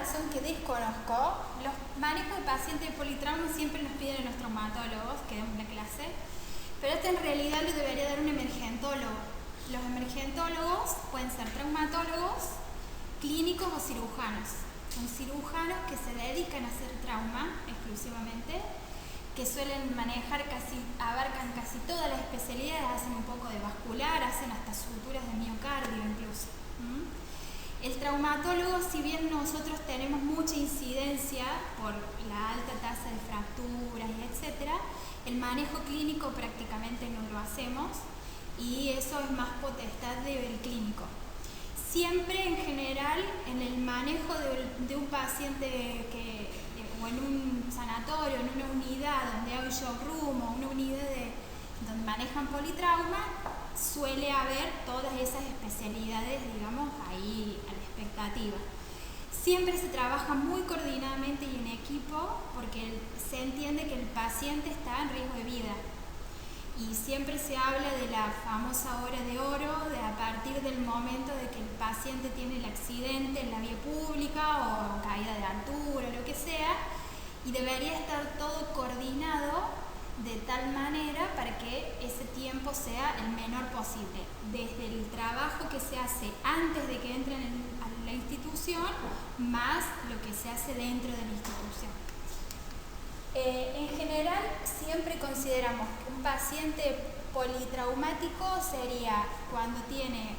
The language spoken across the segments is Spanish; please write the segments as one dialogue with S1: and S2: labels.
S1: razón que desconozco, los manejos de pacientes de politrauma siempre nos piden a los traumatólogos que demos una clase, pero esto en realidad lo debería dar un emergentólogo. Los emergentólogos pueden ser traumatólogos, clínicos o cirujanos. Son cirujanos que se dedican a hacer trauma exclusivamente, que suelen manejar abarcan casi todas las especialidades, hacen un poco de vascular, hacen hasta suturas de miocardio incluso. El traumatólogo, si bien nosotros tenemos mucha incidencia por la alta tasa de fracturas y etcétera, el manejo clínico prácticamente no lo hacemos y eso es más potestad del clínico. Siempre en general en el manejo de un paciente o en un sanatorio, en una unidad donde hay un shock room o una unidad donde manejan politrauma, suele haber todas esas especialidades, digamos, ahí a la expectativa. Siempre se trabaja muy coordinadamente y en equipo porque se entiende que el paciente está en riesgo de vida. Y siempre se habla de la famosa hora de oro, de a partir del momento de que el paciente tiene el accidente en la vía pública o caída de altura, lo que sea, y debería estar todo coordinado de tal manera para que ese tiempo sea el menor posible, desde el trabajo que se hace antes de que entren a la institución, más lo que se hace dentro de la institución. En general, siempre consideramos que un paciente politraumático sería cuando tiene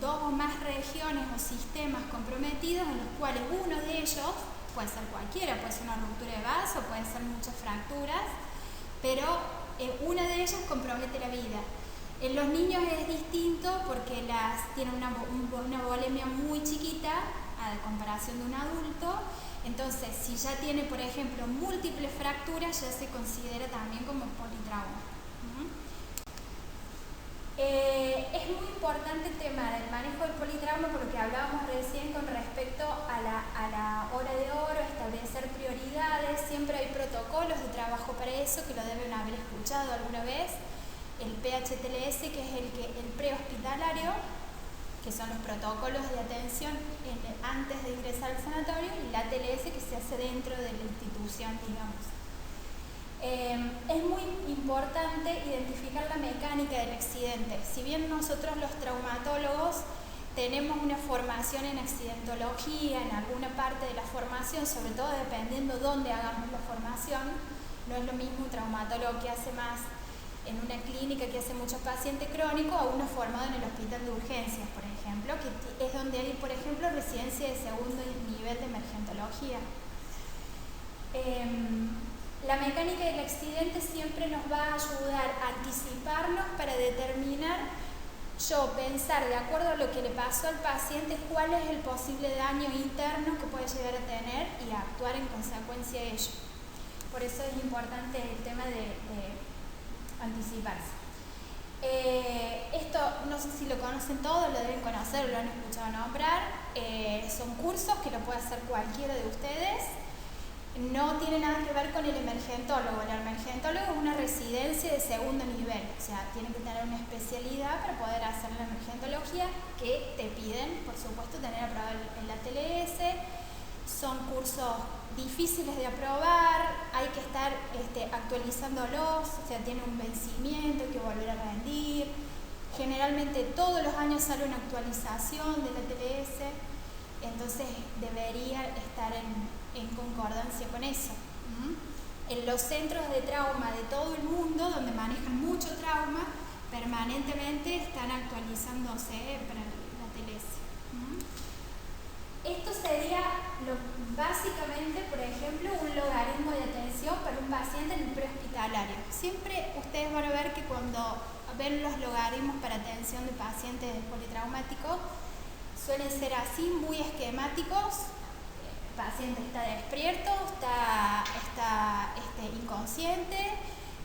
S1: dos o más regiones o sistemas comprometidos en los cuales uno de ellos, puede ser cualquiera, puede ser una ruptura de vaso, puede ser muchas fracturas, pero una de ellas compromete la vida. En los niños es distinto porque tienen una volemia muy chiquita a comparación de un adulto. Entonces, si ya tiene, por ejemplo, múltiples fracturas, ya se considera también como politrauma. Es muy importante el tema del manejo del politrauma por lo que hablábamos recién con respecto a la hora de oro, establecer prioridades. Siempre hay protocolos de trabajo para eso que lo deben haber escuchado alguna vez. El PHTLS, que es el prehospitalario, que son los protocolos de atención antes de ingresar al sanatorio, y la TLS que se hace dentro de la institución, digamos. Es muy importante identificar la mecánica del accidente. Si bien nosotros los traumatólogos tenemos una formación en accidentología, en alguna parte de la formación, sobre todo dependiendo dónde hagamos la formación, no es lo mismo un traumatólogo que hace más en una clínica que hace muchos pacientes crónicos a uno formado en el hospital de urgencias, por ejemplo, que es donde hay, por ejemplo, residencia de segundo nivel de emergentología. La mecánica del accidente siempre nos va a ayudar a anticiparnos para determinar, pensar de acuerdo a lo que le pasó al paciente, cuál es el posible daño interno que puede llegar a tener y actuar en consecuencia de ello. Por eso es importante el tema de anticiparse. Esto no sé si lo conocen todos, lo deben conocer, lo han escuchado nombrar. Son cursos que lo puede hacer cualquiera de ustedes. No tiene nada que ver con el emergentólogo. El emergentólogo es una residencia de segundo nivel, o sea, tienen que tener una especialidad para poder hacer la emergentología que te piden, por supuesto, tener aprobado en la TLS. Son cursos difíciles de aprobar, hay que estar actualizándolos, o sea, tiene un vencimiento, hay que volver a rendir. Generalmente todos los años sale una actualización de la TLS, entonces debería estar en concordancia con eso. En los centros de trauma de todo el mundo, donde manejan mucho trauma, permanentemente están actualizándose para la TLS. Esto sería básicamente, por ejemplo, un logaritmo de atención para un paciente en el prehospitalario. Siempre ustedes van a ver que cuando ven los logaritmos para atención de pacientes politraumáticos, suelen ser así, muy esquemáticos. El paciente está despierto, está inconsciente,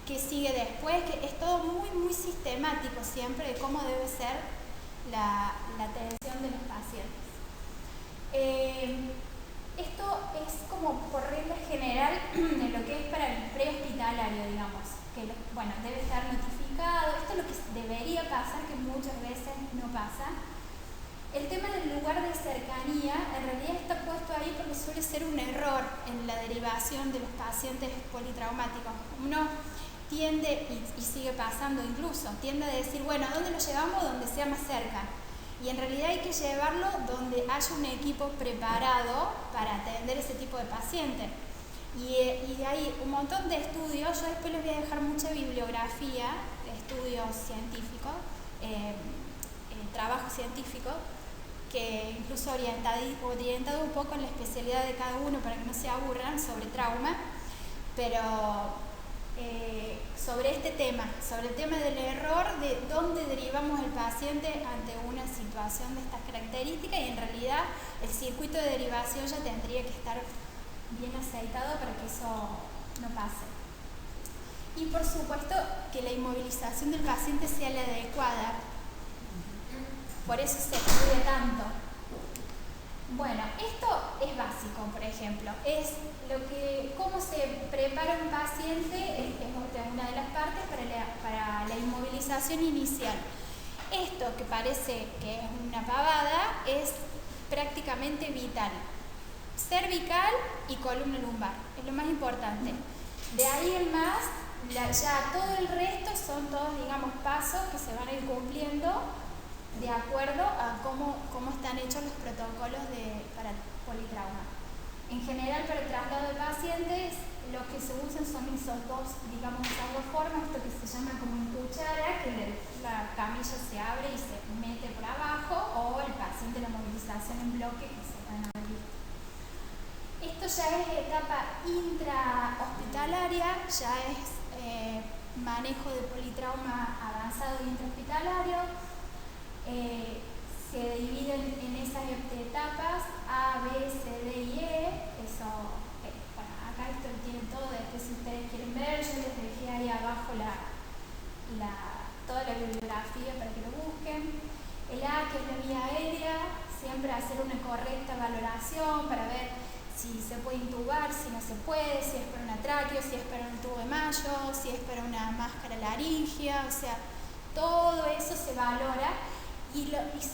S1: que sigue después, que es todo muy, muy sistemático siempre de cómo debe ser la atención de los pacientes. Esto es como por regla general de lo que es para el prehospitalario, digamos, que debe estar notificado. Esto es lo que debería pasar, que muchas veces no pasa. El tema del lugar de cercanía en realidad está puesto ahí porque suele ser un error en la derivación de los pacientes politraumáticos. Uno tiende, y sigue pasando incluso, tiende a decir, bueno, ¿a dónde lo llevamos? Donde sea más cerca. Y en realidad hay que llevarlo donde haya un equipo preparado para atender ese tipo de paciente. Y hay un montón de estudios, yo después les voy a dejar mucha bibliografía, estudios científicos, trabajo científico, que incluso orientado un poco en la especialidad de cada uno para que no se aburran sobre trauma, pero sobre este tema, sobre el tema del error de dónde derivamos el paciente ante una situación de estas características, y en realidad el circuito de derivación ya tendría que estar bien aceitado para que eso no pase. Y por supuesto que la inmovilización del paciente sea la adecuada. Por eso se estudia tanto. Bueno, esto es básico, por ejemplo. Es cómo se prepara un paciente, es una de las partes para la inmovilización inicial. Esto, que parece que es una pavada, es prácticamente vital. Cervical y columna lumbar, es lo más importante. De ahí en más, ya todo el resto son todos, digamos, pasos que se van a ir cumpliendo de acuerdo a cómo están hechos los protocolos para politrauma. En general, para el traslado de pacientes, los que se usan son esas dos formas, esto que se llama como en cuchara, que la camilla se abre y se mete por abajo, o el paciente, la movilización en bloque, que se pueden abrir. Esto ya es etapa intrahospitalaria, ya es manejo de politrauma avanzado e intrahospitalario. Se dividen en esas etapas A, B, C, D y E. Eso, acá esto lo tienen todo. Después, si ustedes quieren ver, yo les dejé ahí abajo toda la bibliografía para que lo busquen. El A, que es la vía aérea, siempre hacer una correcta valoración para ver si se puede intubar, si no se puede, si es para una tráqueo, si es para un tubo de mayo, si es para una máscara laringea, o sea, todo eso se valora. Y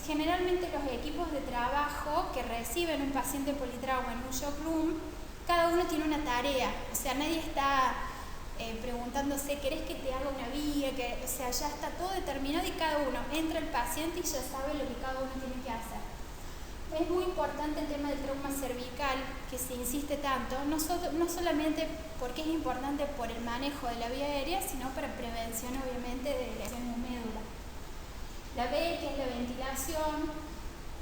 S1: generalmente los equipos de trabajo que reciben un paciente politrauma en un shock room, cada uno tiene una tarea, o sea, nadie está preguntándose, ¿querés que te haga una vía? O sea, ya está todo determinado y cada uno entra el paciente y ya sabe lo que cada uno tiene que hacer. Es muy importante el tema del trauma cervical, que se insiste tanto, no solamente porque es importante por el manejo de la vía aérea, sino para prevención, obviamente, de lesiones de médula. La B, que es la ventilación,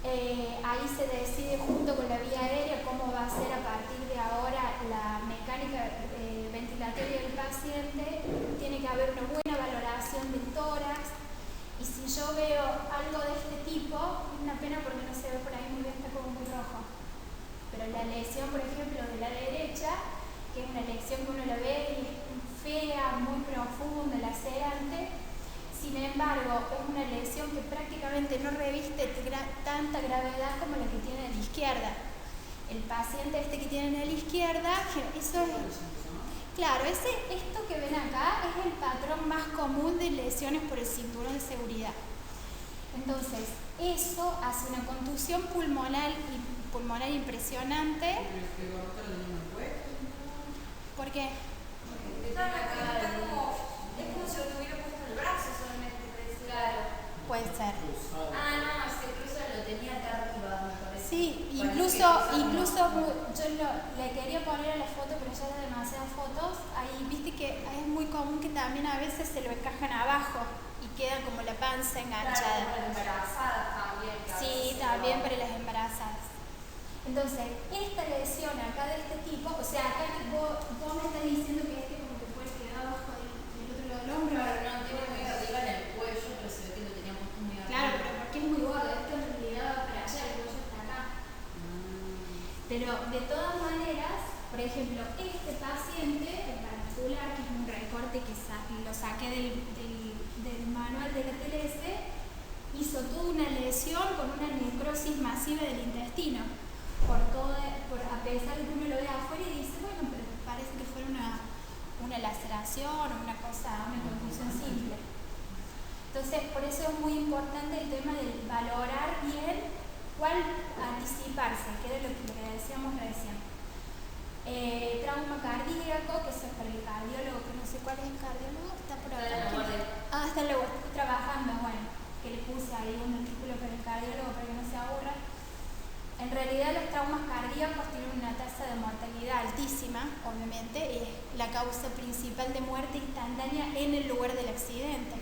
S1: ahí se decide junto con la vía aérea cómo va a ser a partir de ahora la mecánica ventilatoria del paciente. Tiene que haber una buena valoración del tórax. Y si yo veo algo de este tipo, es una pena porque no se ve por ahí muy bien, está como muy rojo. Pero la lesión, por ejemplo, de la derecha, que es una lesión que uno la ve y es fea, muy profunda, lacerante. Sin embargo, es una lesión que prácticamente no reviste tanta gravedad como la que tiene a la izquierda. El paciente que tiene a la izquierda, eso es... Claro, esto que ven acá es el patrón más común de lesiones por el cinturón de seguridad. Entonces, eso hace una contusión pulmonar impresionante. ¿Por qué?
S2: Es como si lo tuviera puesto en el brazo solamente. Claro.
S1: Puede ser.
S2: No, se cruza, lo tenía acá arriba, me parece.
S1: Sí, incluso yo le quería poner a la foto, pero ya eran demasiadas fotos. Ahí viste que es muy común que también a veces se lo encajan abajo y queda como la panza enganchada.
S2: Claro, para las embarazadas también.
S1: Sí, también para las embarazadas. Entonces, esta lesión acá de este tipo, o sea, acá vos me estás diciendo que como que puede quedar abajo del otro lado del hombro.
S2: Claro, no, tiene muy arriba en el cuello, pero se ve que lo tenía puesto muy arriba.
S1: Claro, pero porque es muy gordo, esto en realidad va para allá, el cuello está acá. Pero de todas maneras, por ejemplo, este paciente en particular, que es un recorte que lo saqué del manual de la TLS, hizo toda una lesión con una necrosis masiva del intestino. A pesar de que uno lo ve afuera y dice, bueno, pero parece que fuera una laceración o una contusión simple. Entonces, por eso es muy importante el tema de valorar bien ¿Cuál anticiparse? Que era lo que decíamos recién. Trauma cardíaco, que eso es para el cardiólogo, que no sé cuál es el cardiólogo, está por acá. Está luego, estoy trabajando, bueno, que le puse ahí un artículo para el cardiólogo para que no se aburra. En realidad los traumas cardíacos tienen una tasa de mortalidad altísima, obviamente, y es la causa principal de muerte instantánea en el lugar del accidente.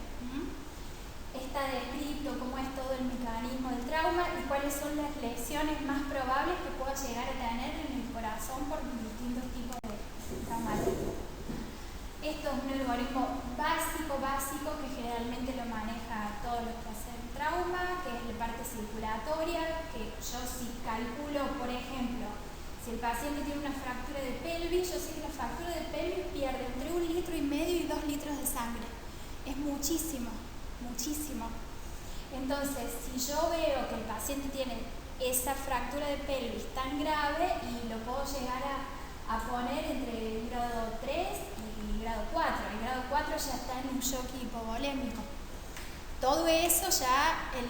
S1: Está descrito cómo es todo el mecanismo del trauma y cuáles son las lesiones más probables que pueda llegar a tener en el corazón por distintos tipos de traumatismo. Esto es un algoritmo básico que generalmente lo maneja todos los que hacen trauma, que es la parte circulatoria, que yo si calculo, por ejemplo, si el paciente tiene una fractura de pelvis, yo sé que la fractura de pelvis pierde entre 1,5 litros y 2 litros de sangre. Es muchísimo. Entonces, si yo veo que el paciente tiene esa fractura de pelvis tan grave y lo puedo llegar a poner entre el grado 3 y grado 4. El grado 4 ya está en un shock hipovolémico. Todo eso ya el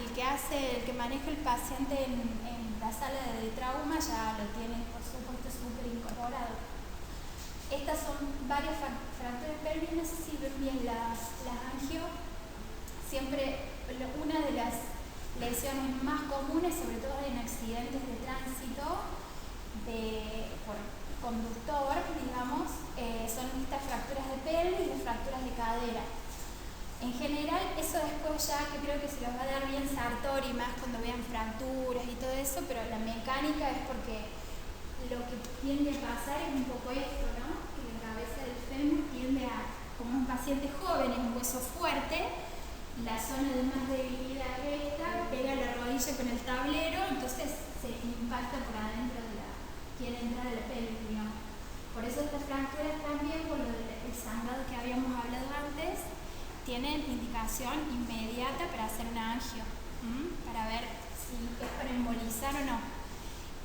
S1: que maneja el paciente en la sala de trauma ya lo tiene, por supuesto, súper incorporado. Estas son varias fracturas de pelvis, no sé si ven bien las angio. Siempre una de las lesiones más comunes, sobre todo en accidentes de tránsito por conductor, digamos, son estas fracturas de pelvis y las fracturas de cadera. En general, eso después ya que creo que se los va a dar bien Sartori más cuando vean fracturas y todo eso, pero la mecánica es porque lo que tiende a pasar es un poco esto, ¿no? Que la cabeza del fémur tiende a, como un paciente joven, es un hueso fuerte, la zona de más debilidad esta pega la rodilla con el tablero, entonces se impacta por adentro quiere entrar a la pelvis, digamos. Por eso estas fracturas también, por lo del sangrado que habíamos hablado antes, tienen indicación inmediata para hacer una angio, para ver si es para embolizar o no.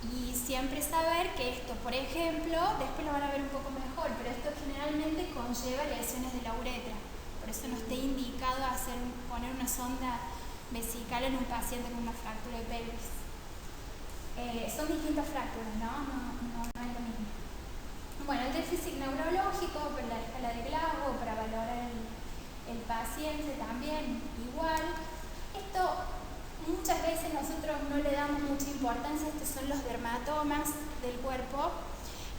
S1: Y siempre saber que esto, por ejemplo, después lo van a ver un poco mejor, pero esto generalmente conlleva lesiones de la uretra. Por eso no está indicado poner una sonda vesical en un paciente con una fractura de pelvis. Son distintas fracturas, no es lo mismo. Bueno, el déficit neurológico, por la escala de Glasgow, para valorar el paciente también, igual. Esto muchas veces nosotros no le damos mucha importancia, estos son los dermatomas del cuerpo,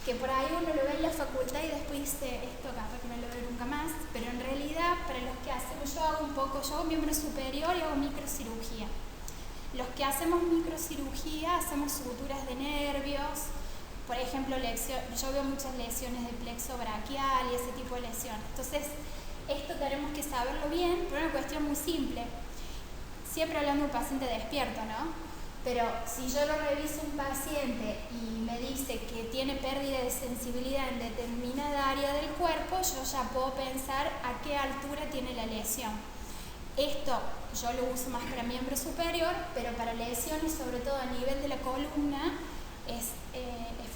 S1: que por ahí uno lo ve en la facultad y después dice, esto capaz que no lo veo nunca más, pero en realidad para los que hacemos, yo hago miembro superior y hago microcirugía. Los que hacemos microcirugía hacemos suturas de nervios, por ejemplo, yo veo muchas lesiones de plexo braquial y ese tipo de lesiones. Entonces, esto tenemos que saberlo bien por una cuestión muy simple. Siempre hablando de un paciente despierto, ¿no? Pero si yo lo reviso un paciente y me dice que tiene pérdida de sensibilidad en determinada área del cuerpo, yo ya puedo pensar a qué altura tiene la lesión. Esto yo lo uso más para miembro superior, pero para lesiones, sobre todo a nivel de la columna, es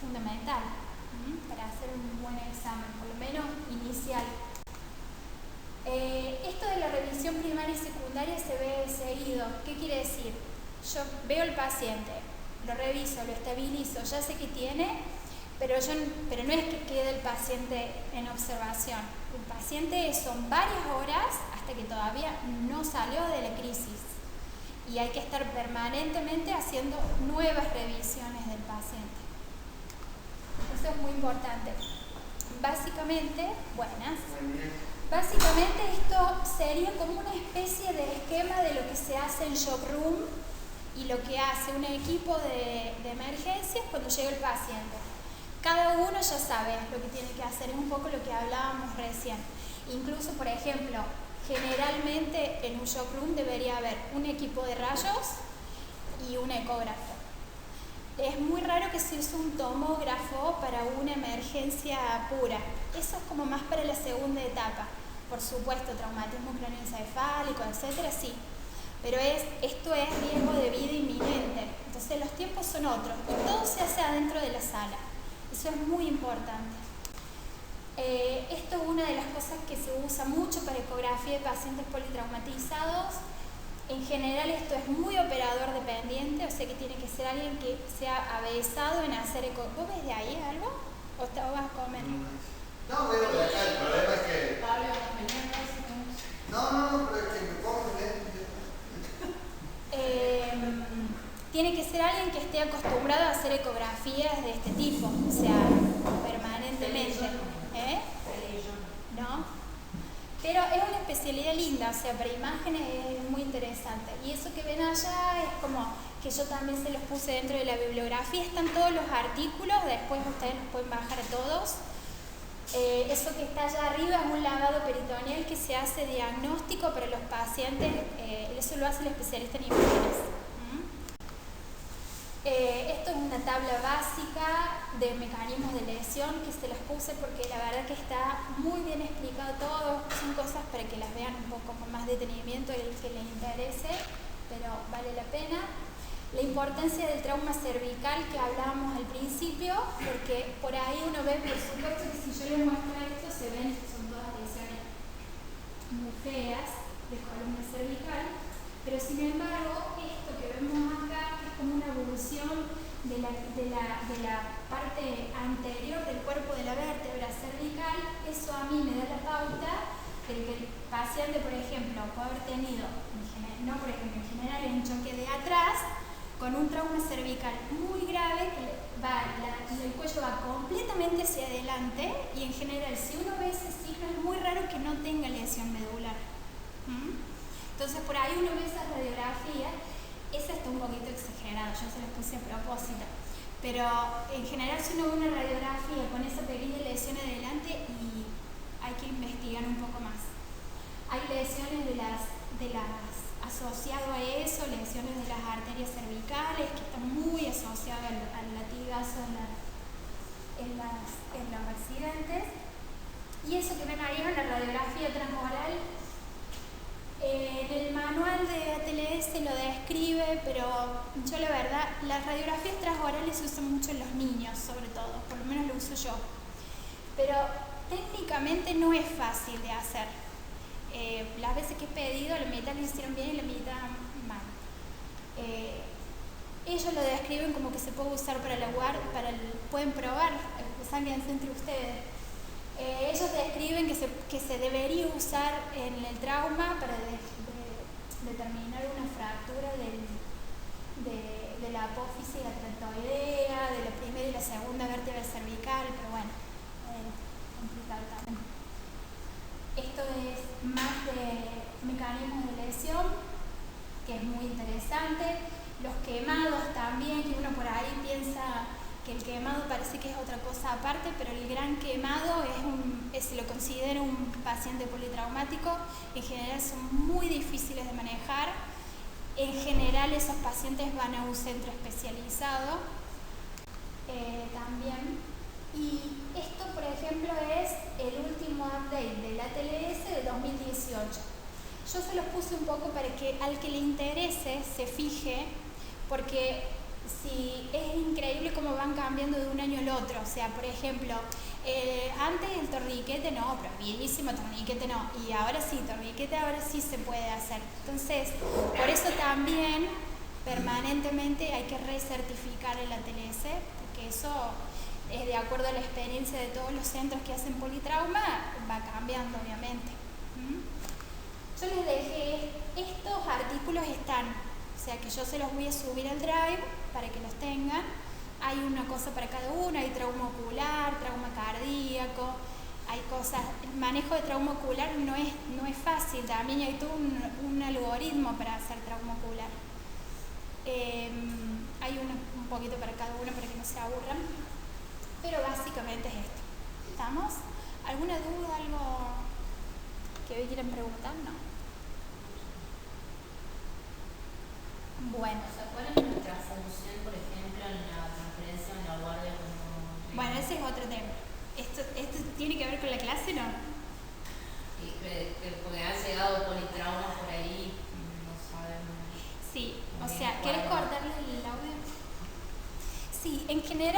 S1: fundamental para hacer un buen examen, por lo menos inicial. Esto de la revisión primaria y secundaria se ve seguido. ¿Qué quiere decir? Yo veo al paciente, lo reviso, lo estabilizo, ya sé que tiene, pero no es que quede el paciente en observación. El paciente son varias horas hasta que todavía no salió de la crisis y hay que estar permanentemente haciendo nuevas revisiones del paciente. Eso es muy importante. Básicamente esto sería como una especie de esquema de lo que se hace en shock room y lo que hace un equipo de emergencias cuando llega el paciente. Cada uno ya sabe lo que tiene que hacer, es un poco lo que hablábamos recién. Incluso, por ejemplo, generalmente en un shock room debería haber un equipo de rayos y un ecógrafo. Es muy raro que se use un tomógrafo para una emergencia pura. Eso es como más para la segunda etapa. Por supuesto, traumatismo craneoencefálico, etcétera, sí. Pero esto es riesgo de vida inminente. Entonces los tiempos son otros. Y todo se hace adentro de la sala. Eso es muy importante. Esto es una de las cosas que se usa mucho para ecografía de pacientes politraumatizados. En general esto es muy operador dependiente, o sea que tiene que ser alguien que sea avesado en hacer eco. ¿Vos ves de ahí algo? ¿O vas a comer?
S3: No, veo de acá, el problema es que... No, pero es que me pongo
S1: tiene que ser alguien que esté acostumbrado a hacer ecografías de este tipo, o sea, permanentemente. ¿No? Pero es una especialidad linda, o sea, para imágenes es muy interesante. Y eso que ven allá es como que yo también se los puse dentro de la bibliografía, están todos los artículos, después ustedes los pueden bajar a todos. Eso que está allá arriba es un lavado peritoneal que se hace diagnóstico para los pacientes, eso lo hace el especialista en imágenes. Esto es una tabla básica de mecanismos de lesión que se las puse porque la verdad que está muy bien explicado todo, son cosas para que las vean un poco con más detenimiento el que les interese, pero vale la pena. La importancia del trauma cervical que hablábamos al principio, porque por ahí uno ve, por supuesto que si yo les muestro esto, se ven que son todas lesiones muy feas de columna cervical, pero sin embargo, esto que vemos acá, que es como una evolución de la parte anterior del cuerpo de la vértebra cervical, eso a mí me da la pauta de que el paciente, por ejemplo, puede haber tenido, no por ejemplo, en general un choque de atrás, con un trauma cervical muy grave, que el cuello va completamente hacia adelante y en general si uno ve ese signo es muy raro que no tenga lesión medular. Entonces por ahí uno ve esas radiografías, esa está un poquito exagerada, yo se las puse a propósito, pero en general si uno ve una radiografía con esa pequeña lesión adelante y hay que investigar un poco más. Hay lesiones de las asociado a eso, lesiones de las arterias cervicales que están muy asociadas al latigazo en los accidentes. Y eso que ven ahí es la radiografía transoral. En el manual de ATLS lo describe, pero yo la verdad, las radiografías transorales se usan mucho en los niños, sobre todo, por lo menos lo uso yo. Pero técnicamente no es fácil de hacer. Las veces que he pedido, la mitad lo hicieron bien y la mitad mal. Ellos lo describen como que se puede usar para la guardia, pueden probar, sangrense entre ustedes. Ellos describen que se debería usar en el trauma para determinar una fractura de la apófisis atractoidea, de la primera y la segunda vértebra cervical, pero bueno, complicado también. Esto es más de mecanismos de lesión, que es muy interesante. Los quemados también, que uno por ahí piensa que el quemado parece que es otra cosa aparte, pero el gran quemado se lo considera un paciente politraumático. En general son muy difíciles de manejar. En general esos pacientes van a un centro especializado también. Y esto, por ejemplo, es el último update del ATLS de 2018. Yo se los puse un poco para que al que le interese se fije, porque si es increíble cómo van cambiando de un año al otro. O sea, por ejemplo, antes el torniquete no, pero bienísimo torniquete no. Y ahora sí, torniquete ahora sí se puede hacer. Entonces, por eso también permanentemente hay que recertificar el ATLS, porque eso es de acuerdo a la experiencia de todos los centros que hacen politrauma, va cambiando obviamente. Yo les dejé, estos artículos están, o sea que yo se los voy a subir al Drive para que los tengan. Hay una cosa para cada uno, hay trauma ocular, trauma cardíaco, hay cosas, el manejo de trauma ocular no es fácil, también hay todo un algoritmo para hacer trauma ocular. Hay un poquito para cada uno para que no se aburran. Pero básicamente es esto. ¿Estamos? ¿Alguna duda, algo que hoy quieran preguntar? No. Bueno.
S4: O sea, ¿cuál es nuestra función, por ejemplo, en la transferencia en la guardia?
S1: Bueno, ese es otro tema. ¿Esto tiene que ver con la clase, no?
S4: Porque han llegado politraumas por ahí, no sabemos.
S1: Sí, o sea, ¿quieres cortarle el audio? Sí, en general.